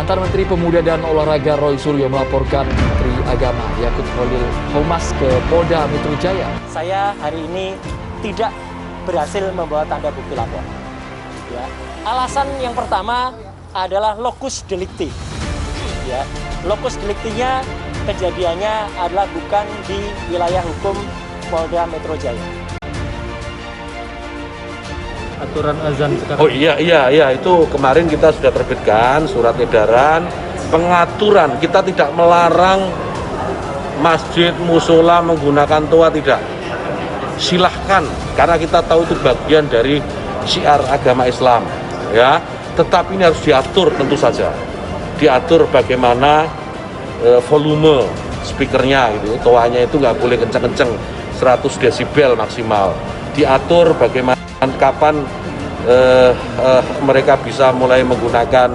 Mantan Menteri Pemuda dan Olahraga Roy Suryo melaporkan Menteri Agama Yakut Khalil Qomas ke Polda Metro Jaya. Saya hari ini tidak berhasil membawa tanda bukti lapor. Ya. Alasan yang pertama adalah lokus delikti. Ya. Lokus deliktinya kejadiannya adalah bukan di wilayah hukum Polda Metro Jaya. Aturan azan sekarang. Oh iya, itu kemarin kita sudah terbitkan surat edaran pengaturan. Kita tidak melarang masjid, musola menggunakan toa, tidak. Silahkan, karena kita tahu itu bagian dari syiar agama Islam, ya. Tetapi ini harus diatur tentu saja. Diatur bagaimana volume speakernya, gitu. Toanya itu nggak boleh kenceng-kenceng, 100 desibel maksimal. Diatur bagaimana kapan mereka bisa mulai menggunakan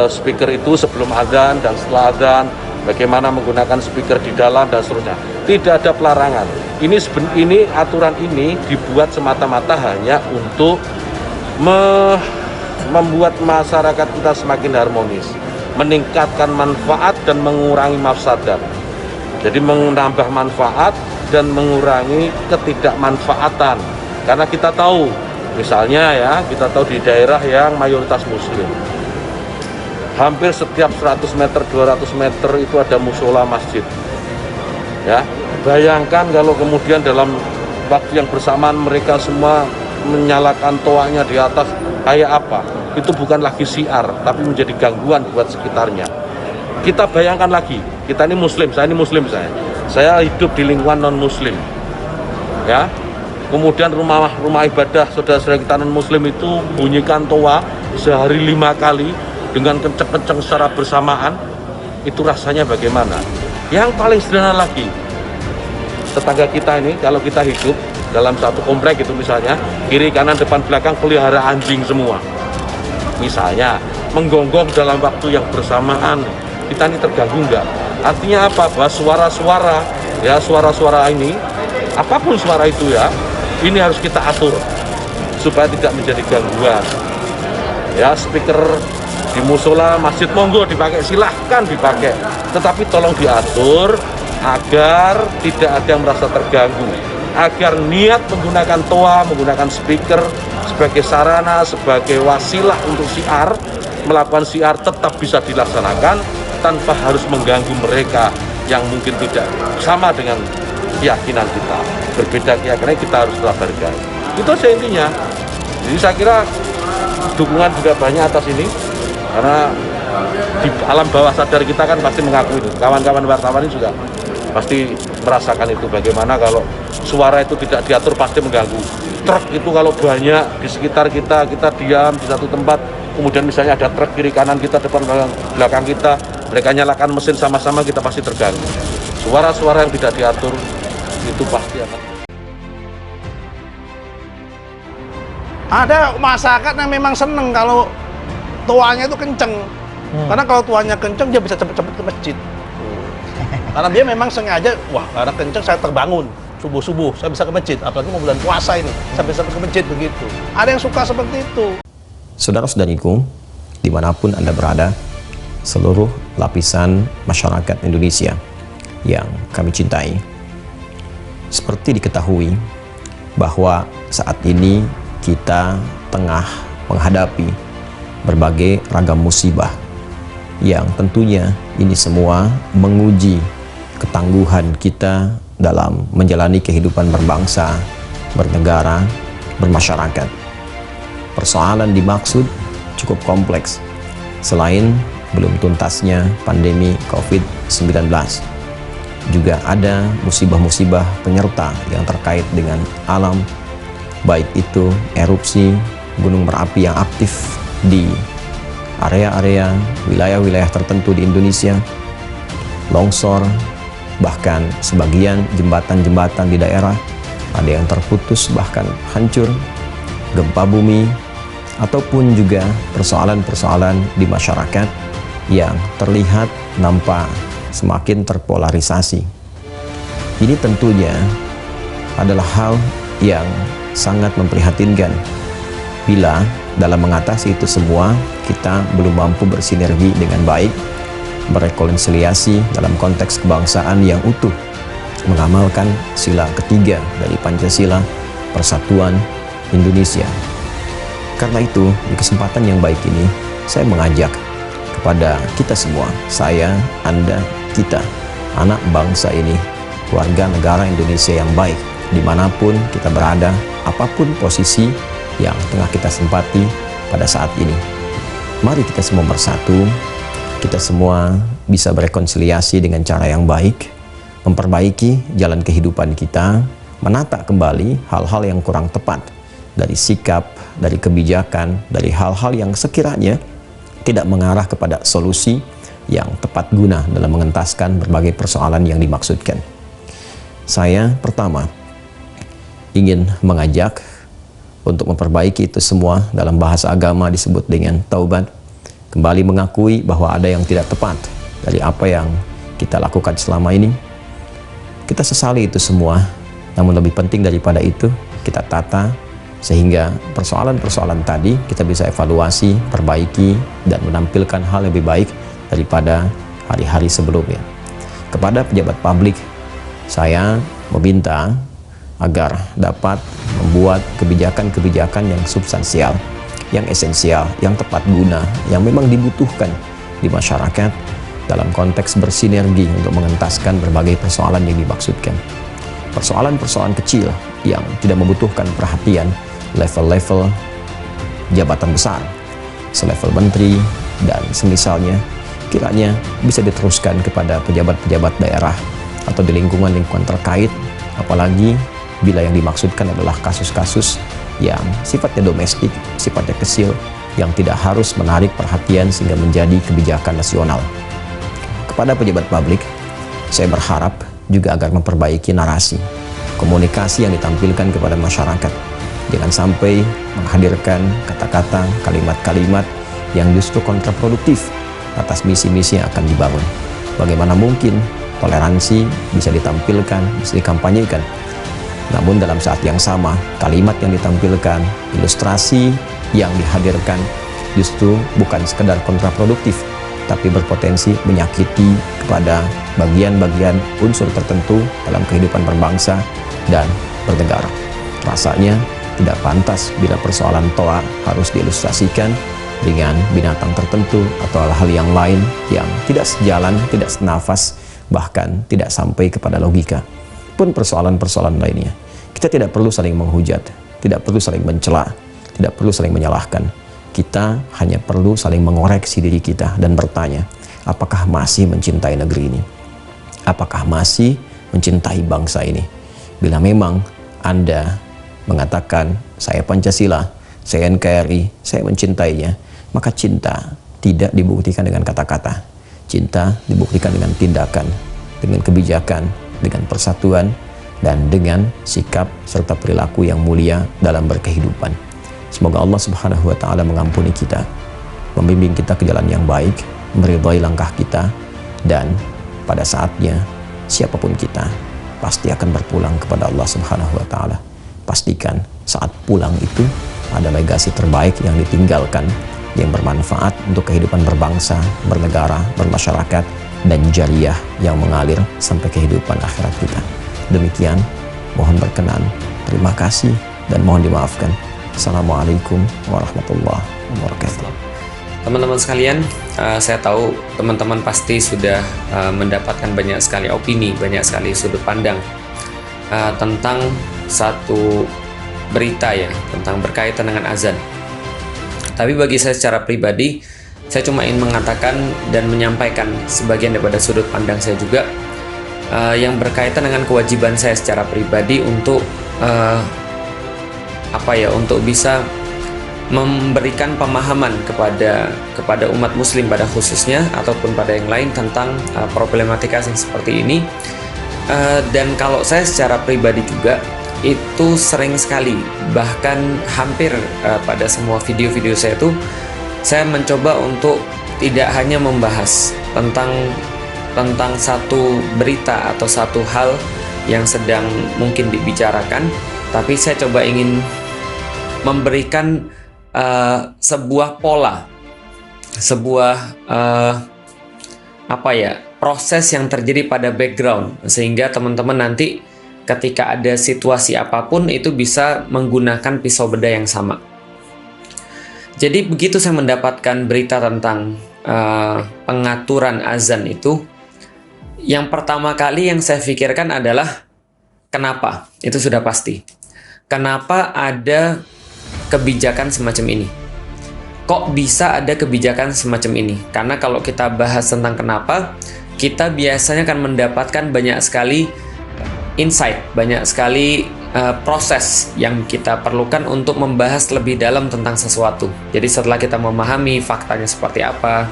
speaker itu sebelum adzan dan setelah adzan, bagaimana menggunakan speaker di dalam dan seterusnya. Tidak ada pelarangan. Ini aturan ini dibuat semata-mata hanya untuk membuat masyarakat kita semakin harmonis, meningkatkan manfaat dan mengurangi mafsadat. Jadi menambah manfaat dan mengurangi ketidakmanfaatan. Karena kita tahu, misalnya ya, kita tahu di daerah yang mayoritas muslim, hampir setiap 100 meter, 200 meter itu ada musola masjid. Ya, bayangkan kalau kemudian dalam waktu yang bersamaan mereka semua menyalakan toanya di atas, kayak apa? Itu bukan lagi syiar, tapi menjadi gangguan buat sekitarnya. Kita bayangkan lagi, kita ini muslim, saya ini muslim, saya hidup di lingkungan non muslim, ya. Kemudian rumah ibadah saudara-saudara kita non muslim itu bunyikan toa sehari 5 kali dengan kenceng-kenceng secara bersamaan, itu rasanya bagaimana? Yang paling sederhana lagi, tetangga kita ini kalau kita hidup dalam satu komplek itu misalnya, kiri kanan depan belakang pelihara anjing semua, misalnya menggonggong dalam waktu yang bersamaan, kita ini terganggu nggak? Artinya apa? Bahwa suara-suara ini, apapun suara itu ya, ini harus kita atur supaya tidak menjadi gangguan. Ya, speaker di musola, masjid, monggo dipakai, silahkan dipakai. Tetapi tolong diatur agar tidak ada yang merasa terganggu. Agar niat menggunakan toa, menggunakan speaker sebagai sarana, sebagai wasilah untuk syiar, melakukan syiar tetap bisa dilaksanakan tanpa harus mengganggu mereka yang mungkin tidak sama dengan keyakinan kita. Berbeda keyakinan, kita harus tetap hargai. Itu aja intinya. Jadi saya kira dukungan juga banyak atas ini, karena di alam bawah sadar kita kan pasti mengakui itu. Kawan-kawan wartawan ini juga pasti merasakan itu, bagaimana kalau suara itu tidak diatur pasti mengganggu. Truk itu kalau banyak di sekitar kita diam di satu tempat, kemudian misalnya ada truk kiri kanan kita, depan belakang kita, mereka nyalakan mesin sama-sama, kita pasti terganggu. Suara-suara yang tidak diatur itu pasti akan. Ada masyarakat yang memang seneng kalau tuanya itu kenceng. Karena kalau tuanya kenceng, dia bisa cepet-cepet ke masjid. Karena dia memang sengaja, wah karena kenceng saya terbangun. Subuh-subuh saya bisa ke masjid, apalagi mau bulan puasa ini, saya bisa ke masjid begitu. Ada yang suka seperti itu. Saudara-saudariku, dimanapun Anda berada, seluruh lapisan masyarakat Indonesia yang kami cintai, seperti diketahui bahwa saat ini kita tengah menghadapi berbagai ragam musibah yang tentunya ini semua menguji ketangguhan kita dalam menjalani kehidupan berbangsa, bernegara, bermasyarakat. Persoalan dimaksud cukup kompleks. Selain belum tuntasnya pandemi COVID-19, juga ada musibah-musibah penyerta yang terkait dengan alam, baik itu erupsi gunung berapi yang aktif di area-area wilayah-wilayah tertentu di Indonesia, longsor, bahkan sebagian jembatan-jembatan di daerah ada yang terputus bahkan hancur, gempa bumi, ataupun juga persoalan-persoalan di masyarakat yang terlihat nampak semakin terpolarisasi. Ini tentunya adalah hal yang sangat memprihatinkan bila dalam mengatasi itu semua kita belum mampu bersinergi dengan baik, berrekonsiliasi dalam konteks kebangsaan yang utuh, mengamalkan sila ketiga dari Pancasila, Persatuan Indonesia. Karena itu, di kesempatan yang baik ini, saya mengajak kepada kita semua, saya, Anda, kita, anak bangsa ini, warga negara Indonesia yang baik, dimanapun kita berada, apapun posisi yang tengah kita sempati pada saat ini. Mari kita semua bersatu, kita semua bisa berrekonsiliasi dengan cara yang baik, memperbaiki jalan kehidupan kita, menata kembali hal-hal yang kurang tepat dari sikap, dari kebijakan, dari hal-hal yang sekiranya tidak mengarah kepada solusi yang tepat guna dalam mengentaskan berbagai persoalan yang dimaksudkan. Saya pertama ingin mengajak untuk memperbaiki itu semua. Dalam bahasa agama disebut dengan taubat, kembali mengakui bahwa ada yang tidak tepat dari apa yang kita lakukan selama ini. Kita sesali itu semua, namun lebih penting daripada itu, kita tata sehingga persoalan-persoalan tadi kita bisa evaluasi, perbaiki, dan menampilkan hal yang lebih baik daripada hari-hari sebelumnya. Kepada pejabat publik, saya meminta agar dapat membuat kebijakan-kebijakan yang substansial, yang esensial, yang tepat guna, yang memang dibutuhkan di masyarakat dalam konteks bersinergi untuk mengentaskan berbagai persoalan yang dimaksudkan. Persoalan-persoalan kecil yang tidak membutuhkan perhatian level-level jabatan besar, selevel menteri dan semisalnya, kiranya bisa diteruskan kepada pejabat-pejabat daerah atau di lingkungan-lingkungan terkait, apalagi bila yang dimaksudkan adalah kasus-kasus yang sifatnya domestik, sifatnya kecil, yang tidak harus menarik perhatian sehingga menjadi kebijakan nasional. Kepada pejabat publik, saya berharap juga agar memperbaiki narasi, komunikasi yang ditampilkan kepada masyarakat. Jangan sampai menghadirkan kata-kata, kalimat-kalimat yang justru kontraproduktif atas misi-misi yang akan dibangun. Bagaimana mungkin toleransi bisa ditampilkan, bisa dikampanyekan, namun dalam saat yang sama, kalimat yang ditampilkan, ilustrasi yang dihadirkan justru bukan sekedar kontraproduktif, tapi berpotensi menyakiti kepada bagian-bagian unsur tertentu dalam kehidupan berbangsa dan bernegara. Rasanya tidak pantas bila persoalan toa harus diilustrasikan dengan binatang tertentu atau hal-hal yang lain yang tidak sejalan, tidak senafas, bahkan tidak sampai kepada logika. Pun persoalan-persoalan lainnya, kita tidak perlu saling menghujat, tidak perlu saling mencela, tidak perlu saling menyalahkan. Kita hanya perlu saling mengoreksi diri kita dan bertanya, apakah masih mencintai negeri ini? Apakah masih mencintai bangsa ini? Bila memang Anda mengatakan, saya Pancasila, saya NKRI, saya mencintainya, maka cinta tidak dibuktikan dengan kata-kata. Cinta dibuktikan dengan tindakan, dengan kebijakan, dengan persatuan, dan dengan sikap serta perilaku yang mulia dalam berkehidupan. Semoga Allah Subhanahu wa Ta'ala mengampuni kita, membimbing kita ke jalan yang baik, meridhai langkah kita, dan pada saatnya siapapun kita pasti akan berpulang kepada Allah Subhanahu wa Ta'ala. Pastikan saat pulang itu ada legasi terbaik yang ditinggalkan, yang bermanfaat untuk kehidupan berbangsa, bernegara, bermasyarakat, dan jariah yang mengalir sampai kehidupan akhirat kita. Demikian, mohon berkenan, terima kasih, dan mohon dimaafkan. Assalamualaikum warahmatullahi wabarakatuh. Teman-teman sekalian, saya tahu teman-teman pasti sudah mendapatkan banyak sekali opini, banyak sekali sudut pandang tentang satu berita ya, tentang berkaitan dengan azan. Tapi bagi saya secara pribadi, saya cuma ingin mengatakan dan menyampaikan sebagian daripada sudut pandang saya juga yang berkaitan dengan kewajiban saya secara pribadi untuk untuk bisa memberikan pemahaman kepada umat muslim pada khususnya ataupun pada yang lain tentang problematika yang seperti ini. Dan kalau saya secara pribadi juga itu sering sekali, bahkan hampir pada semua video-video saya itu saya mencoba untuk tidak hanya membahas tentang satu berita atau satu hal yang sedang mungkin dibicarakan, tapi saya coba ingin memberikan sebuah pola, sebuah proses yang terjadi pada background, sehingga teman-teman nanti ketika ada situasi apapun itu bisa menggunakan pisau bedah yang sama. Jadi begitu saya mendapatkan berita tentang pengaturan azan itu, yang pertama kali yang saya pikirkan adalah kenapa? Itu sudah pasti. Kenapa ada kebijakan semacam ini? Kok bisa ada kebijakan semacam ini? Karena kalau kita bahas tentang kenapa, kita biasanya akan mendapatkan banyak sekali insight, banyak sekali proses yang kita perlukan untuk membahas lebih dalam tentang sesuatu. Jadi setelah kita memahami faktanya seperti apa,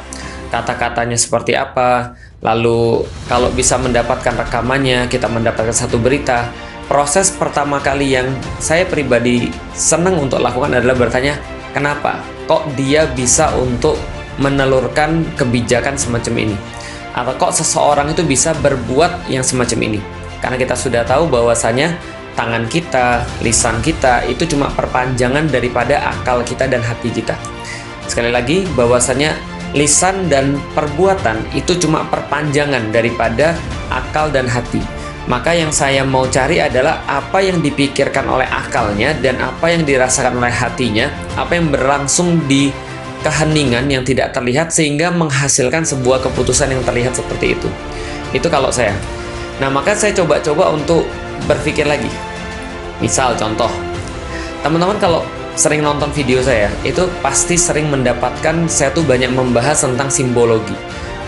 kata-katanya seperti apa, lalu kalau bisa mendapatkan rekamannya, kita mendapatkan satu berita, proses pertama kali yang saya pribadi senang untuk lakukan adalah bertanya, kenapa? Kok dia bisa untuk menelurkan kebijakan semacam ini? Atau kok seseorang itu bisa berbuat yang semacam ini? Karena kita sudah tahu bahwasanya tangan kita, lisan kita itu cuma perpanjangan daripada akal kita dan hati kita. Sekali lagi, bahwasanya lisan dan perbuatan itu cuma perpanjangan daripada akal dan hati. Maka yang saya mau cari adalah apa yang dipikirkan oleh akalnya dan apa yang dirasakan oleh hatinya, apa yang berlangsung di keheningan yang tidak terlihat sehingga menghasilkan sebuah keputusan yang terlihat seperti itu. Itu kalau saya. Nah, maka saya coba-coba untuk berpikir lagi. Misal contoh, teman-teman kalau sering nonton video saya, itu pasti sering mendapatkan saya tuh banyak membahas tentang simbologi.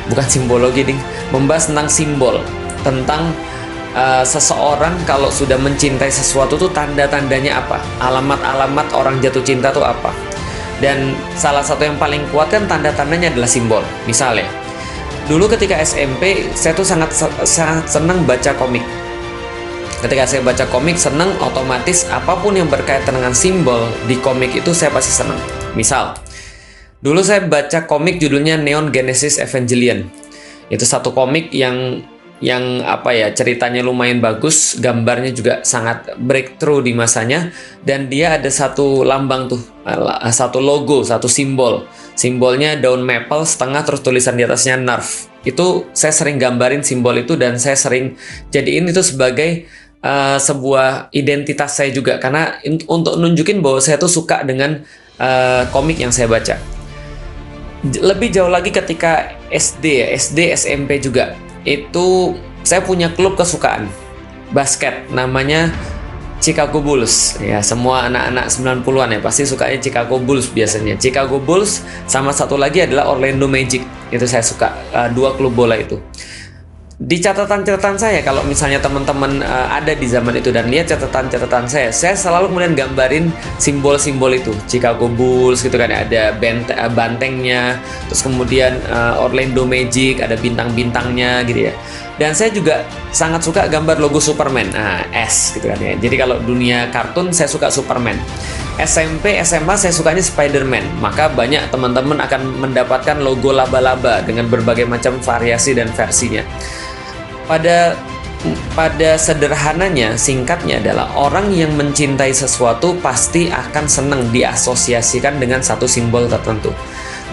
Bukan simbologi, ding. Membahas tentang simbol, tentang seseorang kalau sudah mencintai sesuatu tuh tanda-tandanya apa, alamat-alamat orang jatuh cinta tuh apa. Dan salah satu yang paling kuat kan tanda-tandanya adalah simbol. Misalnya, dulu ketika SMP saya tuh sangat senang baca komik. Ketika saya baca komik senang, otomatis apapun yang berkaitan dengan simbol di komik itu saya pasti senang. Misal, dulu saya baca komik judulnya Neon Genesis Evangelion. Itu satu komik yang ceritanya lumayan bagus, gambarnya juga sangat breakthrough di masanya, dan dia ada satu lambang tuh, satu logo, satu simbol. Simbolnya daun maple setengah terus tulisan di atasnya Nerf. Itu saya sering gambarin simbol itu dan saya sering jadiin itu sebagai sebuah identitas saya juga, karena untuk nunjukin bahwa saya tuh suka dengan komik yang saya baca. Lebih jauh lagi ketika SD, SMP juga, itu saya punya klub kesukaan basket namanya Chicago Bulls. Ya, semua anak-anak 90-an ya pasti sukanya Chicago Bulls biasanya. Chicago Bulls sama satu lagi adalah Orlando Magic. Itu saya suka, dua klub bola itu. Di catatan-catatan saya, kalau misalnya teman-teman ada di zaman itu dan lihat catatan-catatan saya selalu kemudian gambarin simbol-simbol itu. Chicago Bulls gitu kan, ada bantengnya, terus kemudian Orlando Magic, ada bintang-bintangnya gitu ya. Dan saya juga sangat suka gambar logo Superman, S gitu kan ya. Jadi kalau dunia kartun saya suka Superman. SMP, SMA saya sukanya Spider-Man. Maka banyak teman-teman akan mendapatkan logo laba-laba dengan berbagai macam variasi dan versinya. Pada sederhananya, singkatnya adalah orang yang mencintai sesuatu pasti akan senang diasosiasikan dengan satu simbol tertentu.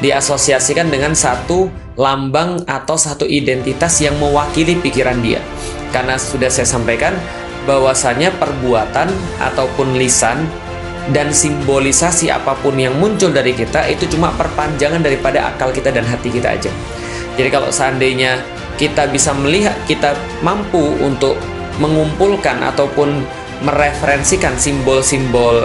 Diasosiasikan dengan satu lambang atau satu identitas yang mewakili pikiran dia. Karena sudah saya sampaikan bahwasanya perbuatan ataupun lisan dan simbolisasi apapun yang muncul dari kita itu cuma perpanjangan daripada akal kita dan hati kita aja. Jadi kalau seandainya kita bisa melihat, kita mampu untuk mengumpulkan ataupun mereferensikan simbol-simbol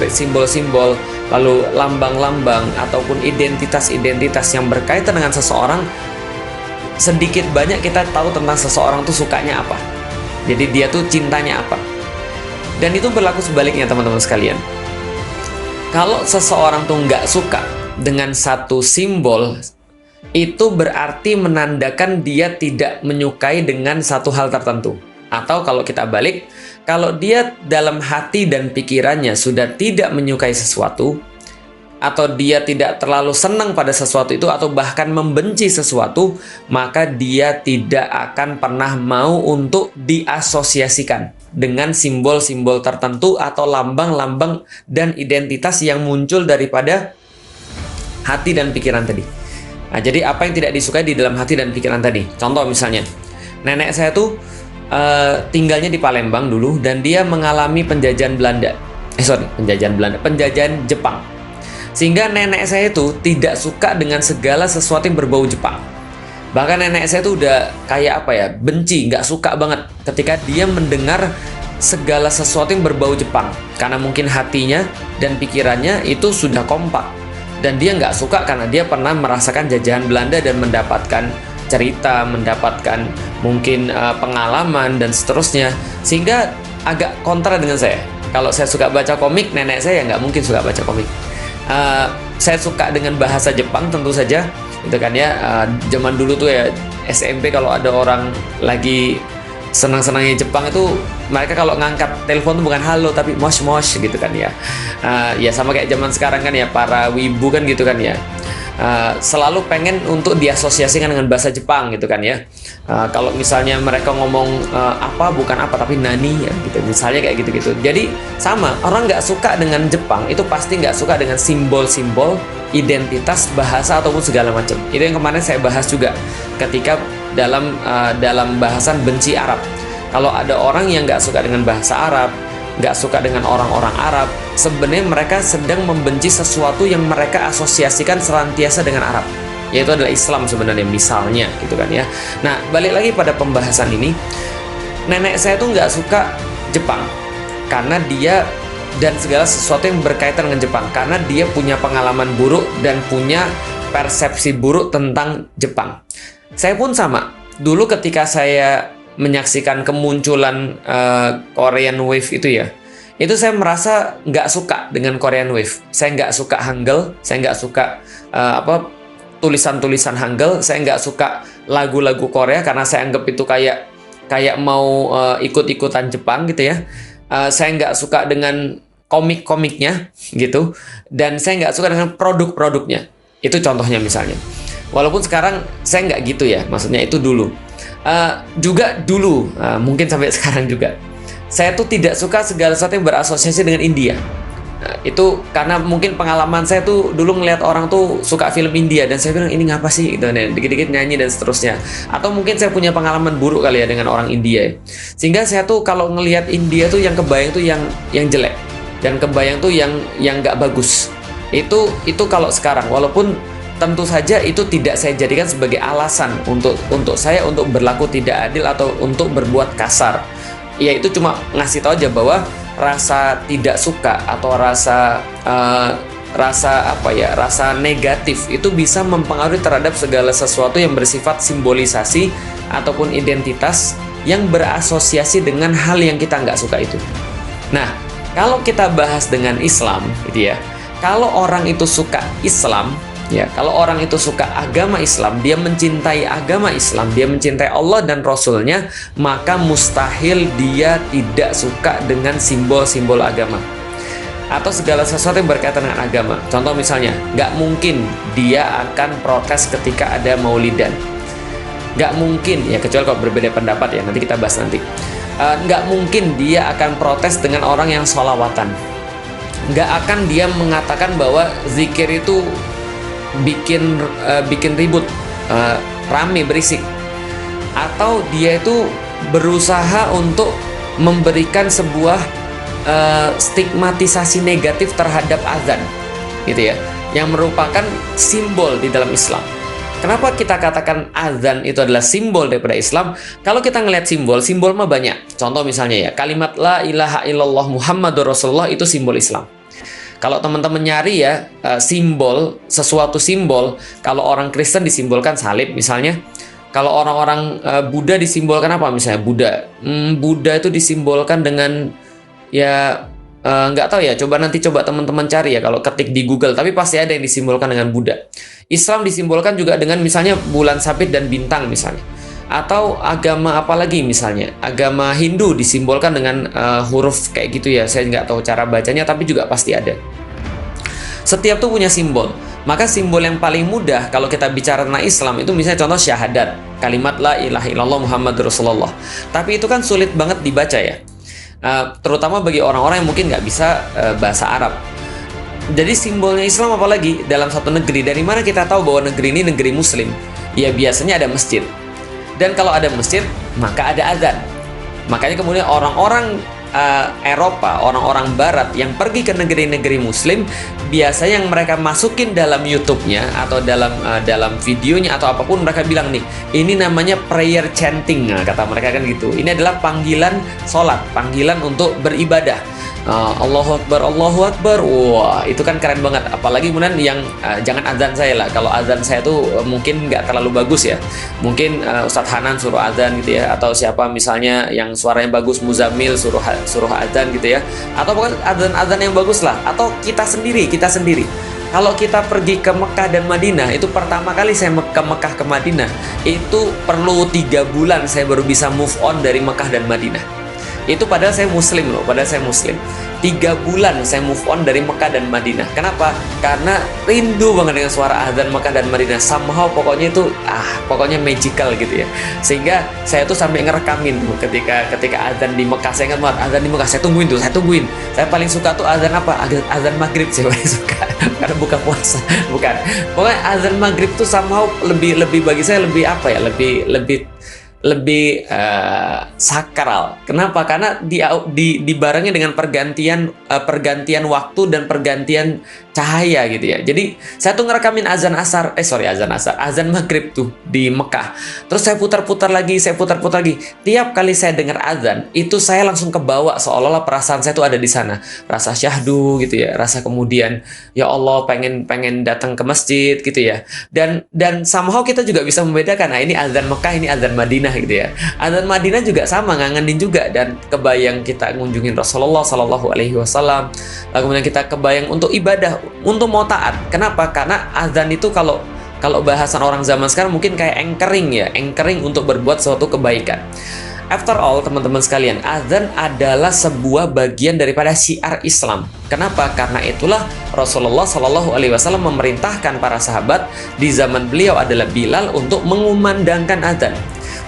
simbol-simbol, lalu lambang-lambang ataupun identitas-identitas yang berkaitan dengan seseorang, sedikit banyak kita tahu tentang seseorang tuh sukanya apa. Jadi dia tuh cintanya apa. Dan itu berlaku sebaliknya teman-teman sekalian. Kalau seseorang tuh nggak suka dengan satu simbol, itu berarti menandakan dia tidak menyukai dengan satu hal tertentu. Atau kalau kita balik, kalau dia dalam hati dan pikirannya sudah tidak menyukai sesuatu, atau dia tidak terlalu senang pada sesuatu itu atau bahkan membenci sesuatu, maka dia tidak akan pernah mau untuk diasosiasikan dengan simbol-simbol tertentu atau lambang-lambang dan identitas yang muncul daripada hati dan pikiran tadi. Nah, jadi apa yang tidak disukai di dalam hati dan pikiran tadi? Contoh misalnya, nenek saya tuh tinggalnya di Palembang dulu dan dia mengalami penjajahan Jepang. Sehingga nenek saya itu tidak suka dengan segala sesuatu yang berbau Jepang. Bahkan nenek saya itu udah kayak apa ya, benci, nggak suka banget ketika dia mendengar segala sesuatu yang berbau Jepang. Karena mungkin hatinya dan pikirannya itu sudah kompak. Dan dia nggak suka karena dia pernah merasakan jajahan Belanda dan mendapatkan cerita, mendapatkan mungkin pengalaman dan seterusnya. Sehingga agak kontra dengan saya. Kalau saya suka baca komik, nenek saya nggak mungkin suka baca komik. Saya suka dengan bahasa Jepang tentu saja, itu kan ya. Zaman dulu tuh ya SMP kalau ada orang lagi senang-senangnya Jepang itu mereka kalau ngangkat telepon tuh bukan halo tapi mosh gitu kan ya. Ya sama kayak zaman sekarang kan ya, para wibu kan gitu kan ya. Selalu pengen untuk diasosiasikan dengan bahasa Jepang gitu kan ya. Kalau misalnya mereka ngomong apa bukan apa tapi nani ya gitu, misalnya kayak gitu-gitu. Jadi sama, orang nggak suka dengan Jepang itu pasti nggak suka dengan simbol-simbol, identitas, bahasa ataupun segala macam. Itu yang kemarin saya bahas juga ketika dalam bahasan benci Arab. Kalau ada orang yang nggak suka dengan bahasa Arab, nggak suka dengan orang-orang Arab, sebenarnya mereka sedang membenci sesuatu yang mereka asosiasikan senantiasa dengan Arab, yaitu adalah Islam sebenarnya, misalnya gitu kan ya. Nah, balik lagi pada pembahasan ini, nenek saya tuh nggak suka Jepang karena dia dan segala sesuatu yang berkaitan dengan Jepang, karena dia punya pengalaman buruk dan punya persepsi buruk tentang Jepang. Saya pun sama. Dulu ketika saya menyaksikan kemunculan Korean Wave itu ya, itu saya merasa nggak suka dengan Korean Wave. Saya nggak suka Hangul, saya nggak suka tulisan-tulisan Hangul, saya nggak suka lagu-lagu Korea karena saya anggap itu kayak mau ikut-ikutan Jepang gitu ya. Saya nggak suka dengan komik-komiknya gitu, dan saya nggak suka dengan produk-produknya. Itu contohnya misalnya. Walaupun sekarang saya nggak gitu ya, maksudnya itu dulu. Juga dulu, mungkin sampai sekarang juga, saya tuh tidak suka segala sesuatu yang berasosiasi dengan India. Itu karena mungkin pengalaman saya tuh dulu ngelihat orang tuh suka film India dan saya bilang ini ngapa sih gitu, dan dikit-dikit nyanyi dan seterusnya. Atau mungkin saya punya pengalaman buruk kali ya dengan orang India ya. Sehingga saya tuh kalau ngelihat India tuh yang kebayang tuh yang jelek, dan kebayang tuh yang nggak bagus. Itu kalau sekarang, walaupun tentu saja itu tidak saya jadikan sebagai alasan untuk saya untuk berlaku tidak adil atau untuk berbuat kasar. Ya itu cuma ngasih tahu aja bahwa rasa tidak suka atau rasa negatif itu bisa mempengaruhi terhadap segala sesuatu yang bersifat simbolisasi ataupun identitas yang berasosiasi dengan hal yang kita nggak suka itu. Nah, kalau kita bahas dengan Islam gitu ya, kalau orang itu suka Islam ya, kalau orang itu suka agama Islam, dia mencintai agama Islam, dia mencintai Allah dan Rasulnya, maka mustahil dia tidak suka dengan simbol-simbol agama atau segala sesuatu yang berkaitan dengan agama. Contoh misalnya, nggak mungkin dia akan protes ketika ada maulidan. Nggak mungkin, ya kecuali kalau berbeda pendapat ya, nanti kita bahas nanti. Nggak mungkin dia akan protes dengan orang yang sholawatan. Nggak akan dia mengatakan bahwa zikir itu bikin ribut, rame, berisik, atau dia itu berusaha untuk memberikan sebuah stigmatisasi negatif terhadap azan gitu ya, yang merupakan simbol di dalam Islam. Kenapa kita katakan azan itu adalah simbol daripada Islam? Kalau kita ngelihat simbol mah banyak. Contoh misalnya ya, kalimat la ilaha illallah Muhammadur Rasulullah itu simbol Islam. Kalau teman-teman nyari ya, sesuatu simbol, kalau orang Kristen disimbolkan salib misalnya. Kalau orang-orang Buddha disimbolkan apa misalnya? Buddha itu disimbolkan dengan ya nggak tahu ya, coba teman-teman cari ya kalau ketik di Google, tapi pasti ada yang disimbolkan dengan Buddha. Islam disimbolkan juga dengan misalnya bulan sabit dan bintang misalnya. Atau agama apa lagi misalnya, agama Hindu disimbolkan dengan huruf kayak gitu ya, saya nggak tahu cara bacanya tapi juga pasti ada. Setiap tuh punya simbol. Maka simbol yang paling mudah kalau kita bicara tentang Islam itu misalnya contoh syahadat, kalimat la ilaha illallah Muhammadur Rasulullah. Tapi itu kan sulit banget dibaca ya, terutama bagi orang-orang yang mungkin nggak bisa bahasa Arab. Jadi simbolnya Islam apalagi dalam satu negeri. Dari mana kita tahu bahwa negeri ini negeri Muslim? Ya biasanya ada masjid. Dan kalau ada masjid maka ada azan. Makanya kemudian orang-orang Eropa, orang-orang Barat yang pergi ke negeri-negeri Muslim, biasanya yang mereka masukin dalam YouTube-nya atau dalam videonya atau apapun, mereka bilang nih, ini namanya prayer chanting, nah, kata mereka kan gitu. Ini adalah panggilan sholat, panggilan untuk beribadah. Allahu Akbar, Allahu Akbar. Wah, itu kan keren banget. Apalagi kemudian yang jangan azan saya lah. Kalau azan saya tuh mungkin nggak terlalu bagus ya. Mungkin Ustadz Hanan suruh azan gitu ya, atau siapa misalnya yang suaranya bagus, Muzammil suruh azan gitu ya. Atau pokoknya azan-azan yang bagus lah. Atau kita sendiri. Kalau kita pergi ke Mekah dan Madinah, itu pertama kali saya ke Mekah ke Madinah, itu perlu 3 bulan saya baru bisa move on dari Mekah dan Madinah. Itu padahal saya muslim loh, 3 bulan saya move on dari Mekah dan Madinah. Kenapa? Karena rindu banget dengan suara azan Mekah dan Madinah. Somehow pokoknya itu pokoknya magical gitu ya. Sehingga saya tuh sampai ngerekamin tuh ketika azan di Mekah. Saya ingat banget azan di Mekah, saya tungguin. Saya paling suka tuh azan apa? Azan maghrib saya paling suka. Karena buka puasa, bukan. Pokoknya azan maghrib tuh somehow lebih bagi saya lebih apa ya? Lebih sakral. Kenapa? Karena dibarengi dengan pergantian waktu dan pergantian cahaya gitu ya. Jadi saya tuh ngerekamin azan maghrib tuh di Mekah. Terus saya putar-putar lagi. Tiap kali saya dengar azan, itu saya langsung kebawa seolah-olah perasaan saya tuh ada di sana. Rasa syahdu gitu ya. Rasa kemudian ya Allah pengen datang ke masjid gitu ya. Dan somehow kita juga bisa membedakan. Nah, ini azan Mekah, ini azan Madinah gitu ya. Azan Madinah juga sama, ngangenin juga, dan kebayang kita ngunjungin Rasulullah Sallallahu Alaihi Wasallam. Lalu kemudian kita kebayang untuk ibadah, untuk mau taat. Kenapa? Karena azan itu kalau bahasan orang zaman sekarang mungkin kayak anchoring untuk berbuat suatu kebaikan. After all, teman-teman sekalian, azan adalah sebuah bagian daripada syiar Islam. Kenapa? Karena itulah Rasulullah Shallallahu Alaihi Wasallam memerintahkan para sahabat di zaman beliau adalah Bilal untuk mengumandangkan azan,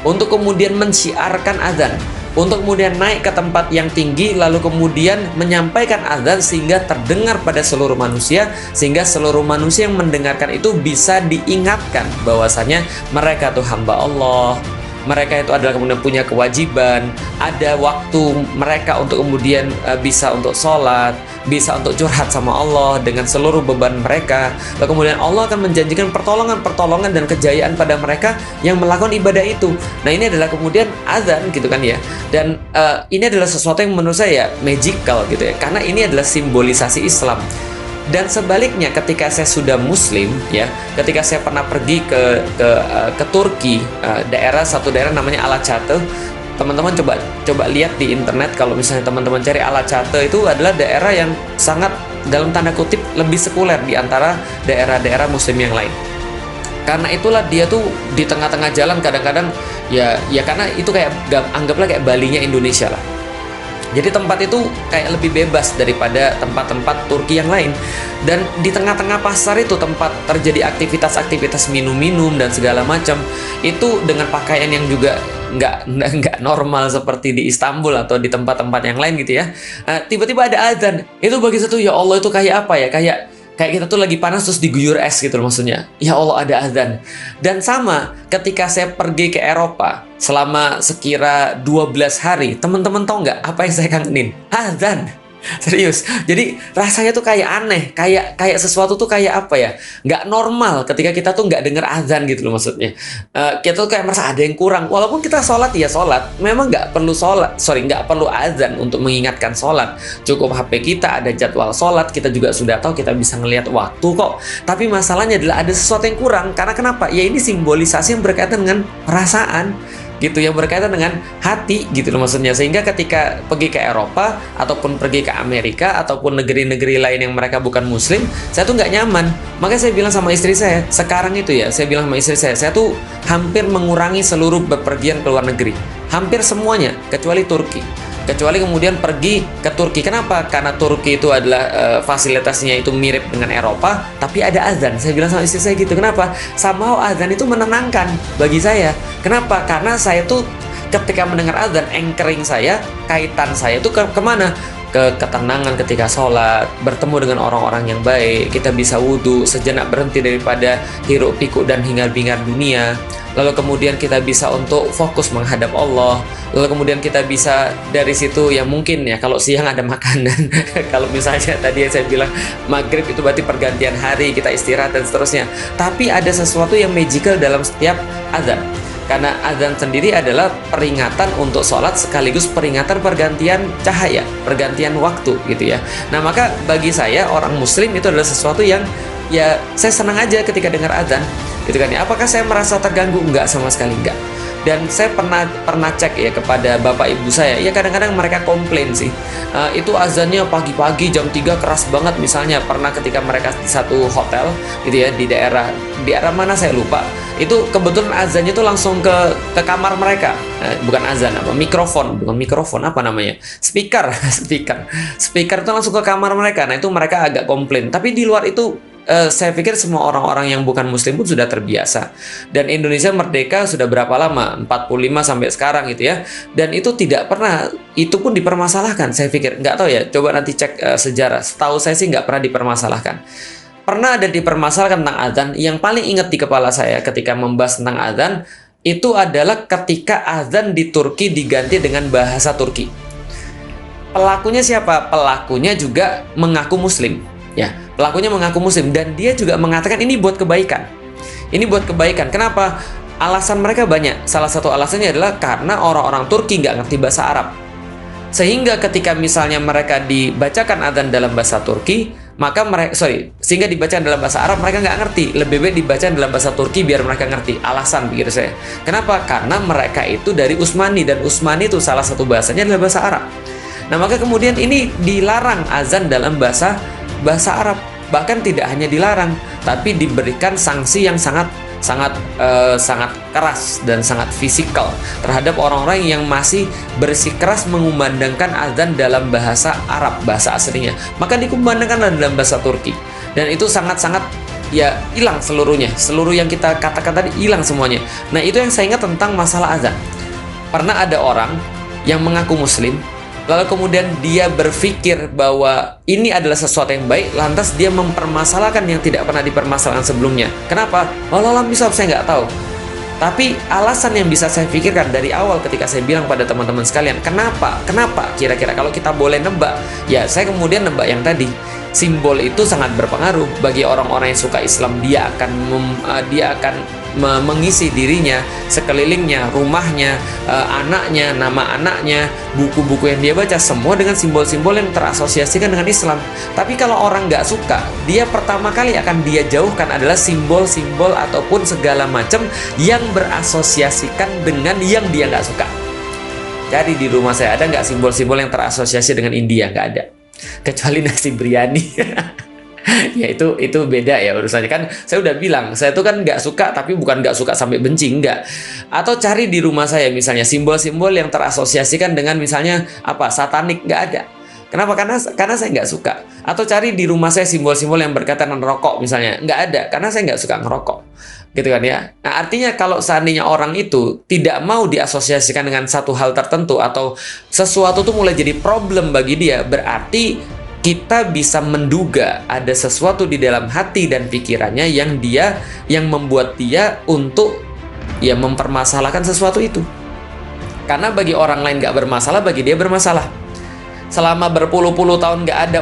untuk kemudian mensyiarkan azan, untuk kemudian naik ke tempat yang tinggi, lalu kemudian menyampaikan azan sehingga terdengar pada seluruh manusia, sehingga seluruh manusia yang mendengarkan itu bisa diingatkan bahwasanya mereka tuh hamba Allah. Mereka itu adalah kemudian punya kewajiban, ada waktu mereka untuk kemudian bisa untuk sholat, bisa untuk curhat sama Allah dengan seluruh beban mereka. Lalu kemudian Allah akan menjanjikan pertolongan dan kejayaan pada mereka yang melakukan ibadah itu. Nah, ini adalah kemudian azan gitu kan ya. Dan ini adalah sesuatu yang menurut saya magical gitu ya, karena ini adalah simbolisasi Islam. Dan sebaliknya, ketika saya sudah muslim ya, ketika saya pernah pergi ke Turki, satu daerah namanya Alaçatı. Teman-teman coba lihat di internet, kalau misalnya teman-teman cari Alaçatı, itu adalah daerah yang sangat dalam tanda kutip lebih sekuler di antara daerah-daerah muslim yang lain. Karena itulah dia tuh di tengah-tengah jalan kadang-kadang ya karena itu kayak anggaplah kayak Balinya Indonesia lah. Jadi tempat itu kayak lebih bebas daripada tempat-tempat Turki yang lain. Dan di tengah-tengah pasar itu tempat terjadi aktivitas-aktivitas minum-minum dan segala macam. Itu dengan pakaian yang juga nggak normal seperti di Istanbul atau di tempat-tempat yang lain gitu ya. Tiba-tiba ada azan. Itu bagi satu, ya Allah, itu kayak apa ya? Kayak kita tuh lagi panas terus diguyur es gitu loh, maksudnya. Ya Allah, ada azan. Dan sama ketika saya pergi ke Eropa selama sekira 12 hari, teman-teman tahu nggak apa yang saya kangenin? Azan. Serius. Jadi rasanya tuh kayak aneh, kayak sesuatu tuh kayak apa ya? Nggak normal ketika kita tuh nggak dengar azan gitu loh, maksudnya. Kita tuh kayak merasa ada yang kurang. Walaupun kita sholat ya sholat, memang nggak perlu nggak perlu azan untuk mengingatkan sholat. Cukup HP kita ada jadwal sholat, kita juga sudah tahu, kita bisa ngelihat waktu kok. Tapi masalahnya adalah ada sesuatu yang kurang. Karena kenapa? Ya ini simbolisasi yang berkaitan dengan perasaan gitu, yang berkaitan dengan hati gitu loh, maksudnya. Sehingga ketika pergi ke Eropa ataupun pergi ke Amerika ataupun negeri-negeri lain yang mereka bukan muslim, saya tuh nggak nyaman. Makanya saya bilang sama istri saya sekarang itu ya, saya bilang sama istri saya tuh hampir mengurangi seluruh bepergian ke luar negeri, hampir semuanya kecuali Turki. kecuali kemudian pergi ke Turki. Kenapa? Karena Turki itu adalah fasilitasnya itu mirip dengan Eropa, tapi ada azan. Saya bilang sama istri saya gitu. Kenapa? Somehow azan itu menenangkan bagi saya. Kenapa? Karena saya tuh ketika mendengar azan, anchoring saya, kaitan saya itu kemana? Ke ketenangan ketika sholat, bertemu dengan orang-orang yang baik, kita bisa wudhu, sejenak berhenti daripada hiruk pikuk dan hingar-bingar dunia, lalu kemudian kita bisa untuk fokus menghadap Allah, lalu kemudian kita bisa dari situ ya mungkin ya kalau siang ada makanan kalau misalnya tadi yang saya bilang maghrib itu berarti pergantian hari, kita istirahat dan seterusnya, tapi ada sesuatu yang magical dalam setiap azan. Karena azan sendiri adalah peringatan untuk sholat sekaligus peringatan pergantian cahaya, pergantian waktu gitu ya. Nah maka bagi saya orang muslim itu adalah sesuatu yang ya saya senang aja ketika dengar azan gitu kan ya. Apakah saya merasa terganggu? Enggak, sama sekali enggak. Dan saya pernah cek ya kepada bapak ibu saya, ya kadang-kadang mereka komplain sih, itu azannya pagi-pagi jam 3 keras banget misalnya. Pernah ketika mereka di satu hotel gitu ya, di daerah mana saya lupa, itu kebetulan azannya itu langsung ke kamar mereka, bukan azan apa, bukan mikrofon apa namanya, speaker itu langsung ke kamar mereka. Nah itu mereka agak komplain, tapi di luar itu saya pikir semua orang-orang yang bukan muslim pun sudah terbiasa. Dan Indonesia merdeka sudah berapa lama? 45 sampai sekarang gitu ya. Dan itu tidak pernah, itu pun dipermasalahkan. Saya pikir, nggak tahu ya, coba nanti cek sejarah. Setahu saya sih nggak pernah dipermasalahkan. Pernah ada dipermasalahkan tentang azan. Yang paling ingat di kepala saya ketika membahas tentang azan itu adalah ketika azan di Turki diganti dengan bahasa Turki. Pelakunya siapa? Pelakunya juga mengaku muslim. Ya, pelakunya mengaku muslim dan dia juga mengatakan ini buat kebaikan. Ini buat kebaikan. Kenapa? Alasan mereka banyak. Salah satu alasannya adalah karena orang-orang Turki nggak ngerti bahasa Arab. Sehingga ketika misalnya mereka dibacakan azan dalam bahasa Turki, maka sehingga dibaca dalam bahasa Arab mereka nggak ngerti. Lebih baik dibaca dalam bahasa Turki biar mereka ngerti. Alasan pikir saya. Kenapa? Karena mereka itu dari Utsmani dan Utsmani itu salah satu bahasanya adalah bahasa Arab. Nah, maka kemudian ini dilarang azan dalam bahasa Arab. Bahkan tidak hanya dilarang, tapi diberikan sanksi yang sangat keras dan sangat fisikal terhadap orang-orang yang masih bersikeras mengumandangkan azan dalam bahasa Arab, bahasa aslinya. Maka dikumandangkan dalam bahasa Turki. Dan itu sangat-sangat ya hilang seluruhnya. Seluruh yang kita katakan tadi hilang semuanya. Nah, itu yang saya ingat tentang masalah azan. Pernah ada orang yang mengaku muslim, lalu kemudian dia berpikir bahwa ini adalah sesuatu yang baik, lantas dia mempermasalahkan yang tidak pernah dipermasalahkan sebelumnya. Kenapa? Walau bisa saya nggak tahu. Tapi alasan yang bisa saya pikirkan dari awal ketika saya bilang pada teman-teman sekalian, kenapa kira-kira kalau kita boleh nebak, ya saya kemudian nebak yang tadi. Simbol itu sangat berpengaruh bagi orang-orang yang suka Islam. Dia akan mengisi dirinya, sekelilingnya, rumahnya, anaknya, nama anaknya, buku-buku yang dia baca, semua dengan simbol-simbol yang terasosiasikan dengan Islam. Tapi kalau orang nggak suka, dia pertama kali akan dia jauhkan adalah simbol-simbol ataupun segala macam yang berasosiasikan dengan yang dia nggak suka. Jadi di rumah saya ada nggak simbol-simbol yang terasosiasi dengan India? Nggak ada. Kecuali nasi biryani. Ya itu beda ya urusannya. Kan saya udah bilang, saya tuh kan nggak suka, tapi bukan nggak suka sampai benci, enggak. Atau cari di rumah saya misalnya simbol-simbol yang terasosiasikan dengan misalnya apa, satanik, nggak ada. Kenapa? Karena saya nggak suka. Atau cari di rumah saya simbol-simbol yang berkaitan dengan rokok misalnya, nggak ada, karena saya nggak suka ngerokok. Gitu kan ya. Nah, artinya kalau seandainya orang itu tidak mau diasosiasikan dengan satu hal tertentu atau sesuatu itu mulai jadi problem bagi dia, berarti kita bisa menduga ada sesuatu di dalam hati dan pikirannya yang membuat dia untuk ya mempermasalahkan sesuatu itu. Karena bagi orang lain nggak bermasalah, bagi dia bermasalah. Selama berpuluh-puluh tahun nggak ada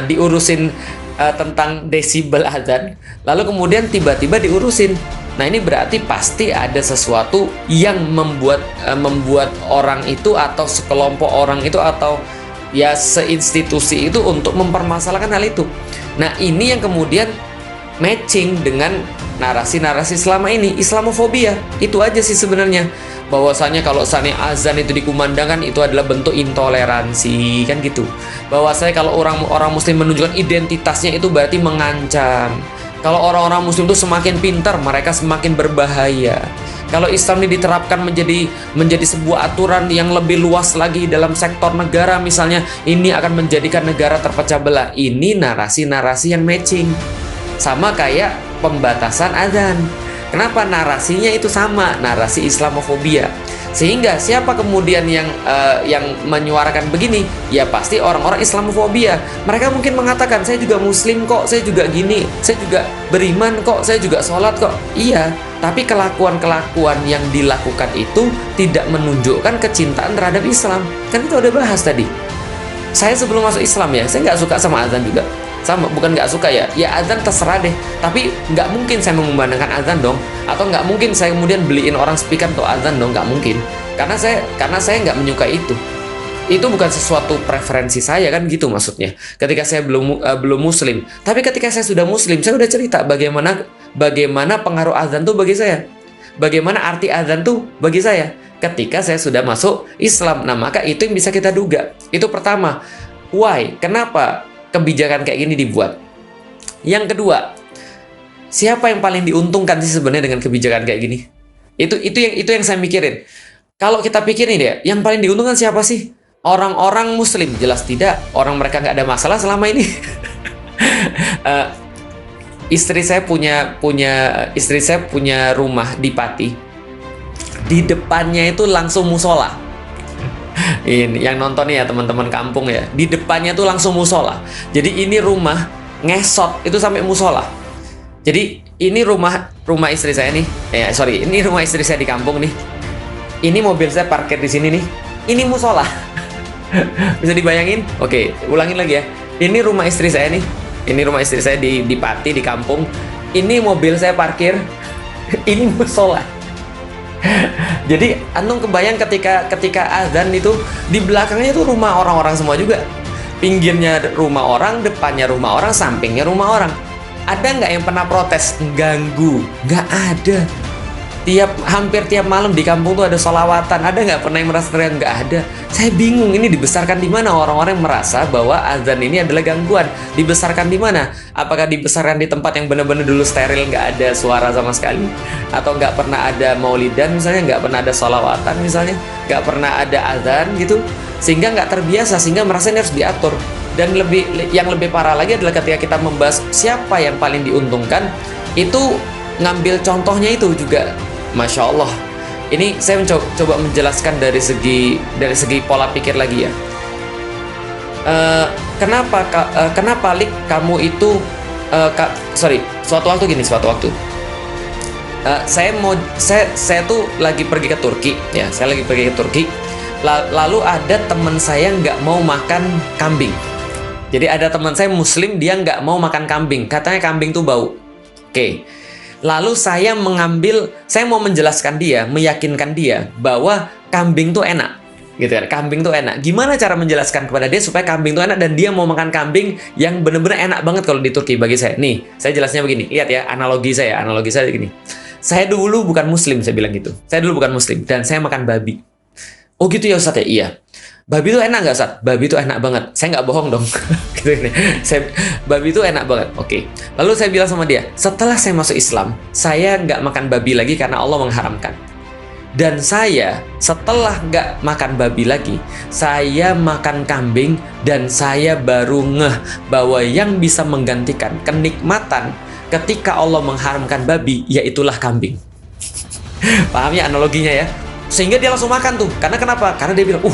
diurusin tentang desibel azan, lalu kemudian tiba-tiba diurusin. Nah, ini berarti pasti ada sesuatu yang membuat orang itu atau sekelompok orang itu atau ya seinstitusi itu untuk mempermasalahkan hal itu. Nah, ini yang kemudian matching dengan narasi-narasi selama ini, Islamofobia. Itu aja sih sebenarnya. Bahwasanya kalau seandainya azan itu dikumandangkan itu adalah bentuk intoleransi, kan gitu. Bahwasanya kalau orang muslim menunjukkan identitasnya itu berarti mengancam. Kalau orang-orang muslim itu semakin pintar, mereka semakin berbahaya. Kalau Islam ini diterapkan menjadi sebuah aturan yang lebih luas lagi dalam sektor negara, misalnya ini akan menjadikan negara terpecah belah. Ini narasi-narasi yang matching. Sama kayak pembatasan azan. Kenapa narasinya itu sama, narasi Islamofobia. Sehingga siapa kemudian yang menyuarakan begini? Ya pasti orang-orang Islamofobia. Mereka mungkin mengatakan, saya juga muslim kok, saya juga gini, saya juga beriman kok, saya juga sholat kok. Iya, tapi kelakuan-kelakuan yang dilakukan itu tidak menunjukkan kecintaan terhadap Islam. Kan itu udah bahas tadi. Saya sebelum masuk Islam ya, saya nggak suka sama azan juga. Sama, bukan nggak suka ya azan terserah deh, tapi nggak mungkin saya mengumandangkan azan dong, atau nggak mungkin saya kemudian beliin orang speaker untuk azan dong, nggak mungkin, karena saya nggak menyukai itu bukan sesuatu preferensi saya, kan gitu maksudnya. Ketika saya belum muslim, tapi ketika saya sudah muslim, saya udah cerita bagaimana pengaruh azan tuh bagi saya, bagaimana arti azan tuh bagi saya ketika saya sudah masuk Islam. Nah, maka itu yang bisa kita duga. Itu pertama, why, kenapa kebijakan kayak gini dibuat. Yang kedua, siapa yang paling diuntungkan sih sebenarnya dengan kebijakan kayak gini? Itu yang saya mikirin. Kalau kita pikirin ya, yang paling diuntungkan siapa sih? Orang-orang muslim, jelas tidak. Orang mereka nggak ada masalah selama ini. Istri saya punya rumah di Pati. Di depannya itu langsung musola. Ini yang nonton ya teman-teman kampung ya, di depannya tuh langsung musola. Jadi ini rumah ngesot itu sampai musola. Jadi ini rumah istri saya nih. Ini rumah istri saya di kampung nih. Ini mobil saya parkir di sini nih. Ini musola. Bisa dibayangin? Oke, ulangin lagi ya. Ini rumah istri saya nih. Ini rumah istri saya di Pati di kampung. Ini mobil saya parkir. Ini musola. Jadi antum kebayang ketika azan itu di belakangnya itu rumah orang-orang semua juga. Pinggirnya rumah orang, depannya rumah orang, sampingnya rumah orang. Ada nggak yang pernah protes ganggu? Nggak ada. Hampir tiap malam di kampung tuh ada sholawatan. Ada nggak pernah yang merasa teriak? Nggak ada. Saya bingung, ini dibesarkan di mana orang-orang yang merasa bahwa azan ini adalah gangguan? Dibesarkan di mana? Apakah dibesarkan di tempat yang benar-benar dulu steril, nggak ada suara sama sekali? Atau nggak pernah ada maulidan misalnya, nggak pernah ada sholawatan misalnya, nggak pernah ada azan gitu, sehingga nggak terbiasa, sehingga merasa ini harus diatur. Dan yang lebih parah lagi adalah ketika kita membahas siapa yang paling diuntungkan, itu ngambil contohnya itu juga. Masya Allah, ini saya coba menjelaskan dari segi pola pikir lagi ya. Kenapa Lik kamu itu suatu waktu saya tuh lagi pergi ke Turki ya, lalu ada teman saya nggak mau makan kambing. Jadi ada teman saya muslim, dia nggak mau makan kambing, katanya kambing tuh bau. Oke. Lalu saya mau menjelaskan dia, meyakinkan dia bahwa kambing tuh enak, gitu kan? Kambing tuh enak. Gimana cara menjelaskan kepada dia supaya kambing tuh enak dan dia mau makan kambing yang benar-benar enak banget kalau di Turki bagi saya? Nih, saya jelasnya begini. Lihat ya, analogi saya begini. Saya dulu bukan muslim, saya bilang gitu. Saya dulu bukan muslim dan saya makan babi. Oh gitu ya Ustaz ya? Iya. Babi itu enak nggak Ustaz? Babi itu enak banget. Saya nggak bohong dong. Gitu nih. Babi itu enak banget. Oke. Lalu saya bilang sama dia, setelah saya masuk Islam, saya nggak makan babi lagi karena Allah mengharamkan. Dan saya setelah nggak makan babi lagi, saya makan kambing dan saya baru ngeh bahwa yang bisa menggantikan kenikmatan ketika Allah mengharamkan babi, yaitulah kambing. Paham ya analoginya ya? Sehingga dia langsung makan tuh. Karena kenapa? Karena dia bilang,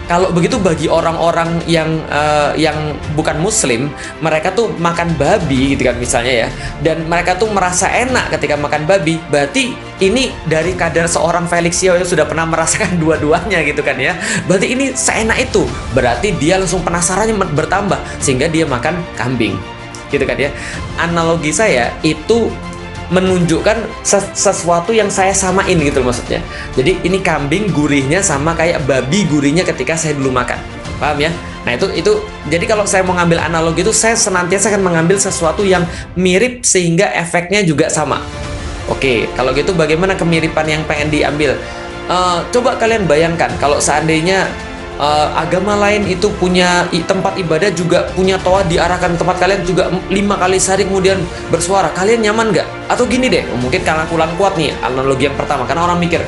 kalau begitu bagi orang-orang yang bukan muslim, mereka tuh makan babi gitu kan misalnya ya, dan mereka tuh merasa enak ketika makan babi, berarti ini dari kadar seorang Felix Yeo yang sudah pernah merasakan dua-duanya gitu kan ya, berarti ini seenak itu, berarti dia langsung penasarannya bertambah sehingga dia makan kambing gitu kan ya. Analogi saya itu menunjukkan sesuatu yang saya samain gitu loh maksudnya. Jadi ini kambing gurihnya sama kayak babi gurihnya ketika saya dulu makan. Paham ya? Nah itu jadi kalau saya mau ngambil analogi itu saya senantiasa akan mengambil sesuatu yang mirip sehingga efeknya juga sama. Oke, kalau gitu bagaimana kemiripan yang pengen diambil? Coba kalian bayangkan kalau seandainya agama lain itu punya tempat ibadah juga punya toa diarahkan ke tempat kalian juga 5 kali sehari kemudian bersuara, kalian nyaman nggak? Atau gini deh, mungkin karena kurang kuat nih analogi yang pertama, karena orang mikir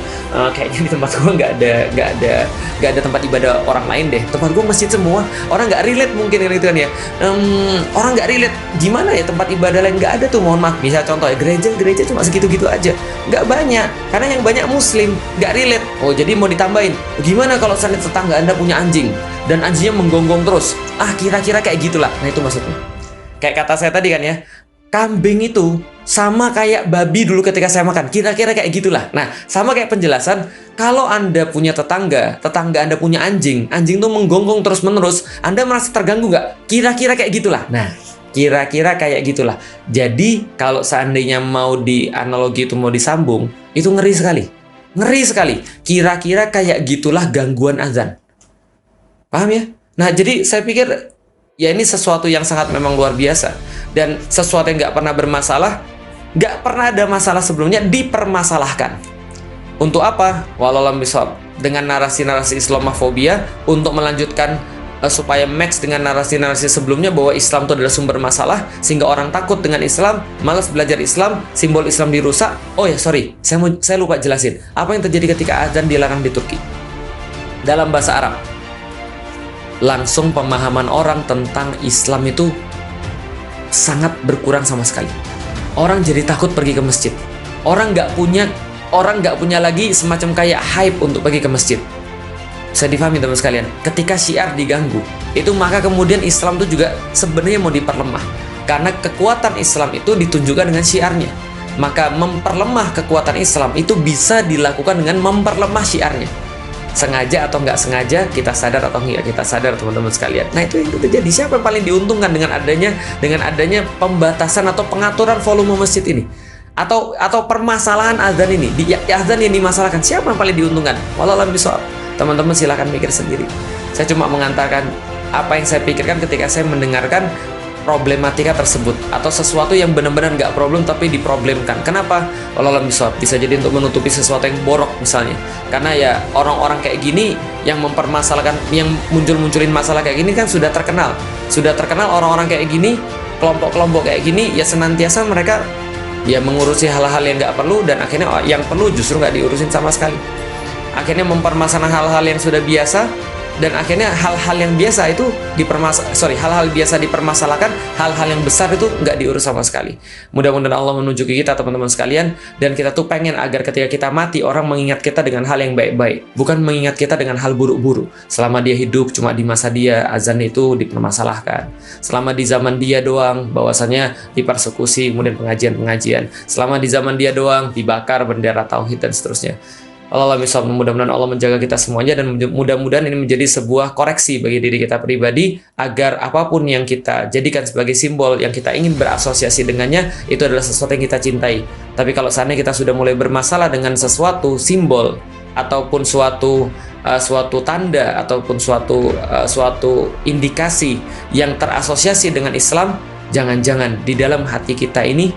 kayaknya di tempat gua nggak ada tempat ibadah orang lain deh, tempat gua masjid semua, orang nggak relate mungkin gitu kan ya. Orang nggak relate, gimana ya tempat ibadah lain nggak ada tuh, mohon maaf. Bisa contoh ya, gereja cuma segitu-gitu aja, nggak banyak, karena yang banyak muslim, nggak relate. Oh jadi mau ditambahin, gimana kalau seandainya tetangga anda punya anjing dan anjingnya menggonggong terus, kira-kira kayak gitulah. Nah itu maksudnya, kayak kata saya tadi kan ya, kambing itu sama kayak babi dulu ketika saya makan, kira-kira kayak gitulah. Nah sama kayak penjelasan, kalau anda punya tetangga anda punya anjing tuh menggonggong terus menerus, anda merasa terganggu nggak? Kira-kira kayak gitulah. Nah kira-kira kayak gitulah. Jadi kalau seandainya mau di analogi itu mau disambung, itu ngeri sekali. Kira-kira kayak gitulah gangguan azan. Paham ya? Nah jadi saya pikir ya ini sesuatu yang sangat memang luar biasa, dan sesuatu yang nggak pernah bermasalah, nggak pernah ada masalah sebelumnya dipermasalahkan. Untuk apa? Wallahualam bishawab. Dengan narasi-narasi Islamofobia untuk melanjutkan supaya match dengan narasi-narasi sebelumnya bahwa Islam itu adalah sumber masalah, sehingga orang takut dengan Islam, malas belajar Islam, simbol Islam dirusak. Oh ya sorry, saya lupa jelasin apa yang terjadi ketika azan dilarang di Turki. Dalam bahasa Arab, langsung pemahaman orang tentang Islam itu sangat berkurang sama sekali. Orang jadi takut pergi ke masjid. Orang nggak punya lagi semacam kayak hype untuk pergi ke masjid. Bisa difahami teman sekalian, ketika syiar diganggu, itu maka kemudian Islam itu juga sebenarnya mau diperlemah. Karena kekuatan Islam itu ditunjukkan dengan syiarnya. Maka memperlemah kekuatan Islam itu bisa dilakukan dengan memperlemah syiarnya. Sengaja atau nggak sengaja, kita sadar atau nggak kita sadar teman-teman sekalian. Nah itu yang terjadi. Siapa yang paling diuntungkan dengan adanya pembatasan atau pengaturan volume masjid ini? Atau permasalahan azan ini, azan yang dimasalahkan, siapa yang paling diuntungkan? Wallahualam bishawab. Teman-teman silakan mikir sendiri. Saya cuma mengantarkan apa yang saya pikirkan ketika saya mendengarkan problematika tersebut, atau sesuatu yang benar-benar nggak problem tapi diproblemkan. Kenapa? Wallahualam bishawab. Bisa jadi untuk menutupi sesuatu yang borok misalnya. Karena ya orang-orang kayak gini yang mempermasalahkan, yang munculin masalah kayak gini kan sudah terkenal. Orang-orang kayak gini, kelompok-kelompok kayak gini ya senantiasa mereka ya mengurusi hal-hal yang nggak perlu, dan akhirnya yang perlu justru nggak diurusin sama sekali. Akhirnya mempermasalahkan hal-hal yang sudah biasa, dan akhirnya hal-hal yang biasa itu hal-hal biasa dipermasalahkan, hal-hal yang besar itu nggak diurus sama sekali. Mudah-mudahan Allah menunjuki kita teman-teman sekalian, dan kita tuh pengen agar ketika kita mati orang mengingat kita dengan hal yang baik-baik, bukan mengingat kita dengan hal buruk-buruk. Selama dia hidup cuma di masa dia azan itu dipermasalahkan. Selama di zaman dia doang bahwasanya dipersekusi, kemudian pengajian-pengajian. Selama di zaman dia doang dibakar bendera tauhid dan seterusnya. Allah misal, mudah-mudahan Allah menjaga kita semuanya, dan mudah-mudahan ini menjadi sebuah koreksi bagi diri kita pribadi, agar apapun yang kita jadikan sebagai simbol yang kita ingin berasosiasi dengannya itu adalah sesuatu yang kita cintai. Tapi kalau seandainya kita sudah mulai bermasalah dengan sesuatu simbol ataupun suatu tanda ataupun suatu indikasi yang terasosiasi dengan Islam, jangan-jangan di dalam hati kita ini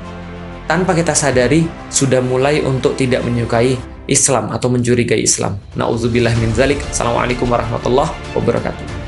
tanpa kita sadari sudah mulai untuk tidak menyukai Islam atau mencurigai Islam. Na'udzubillah min dzalik. Assalamualaikum warahmatullahi wabarakatuh.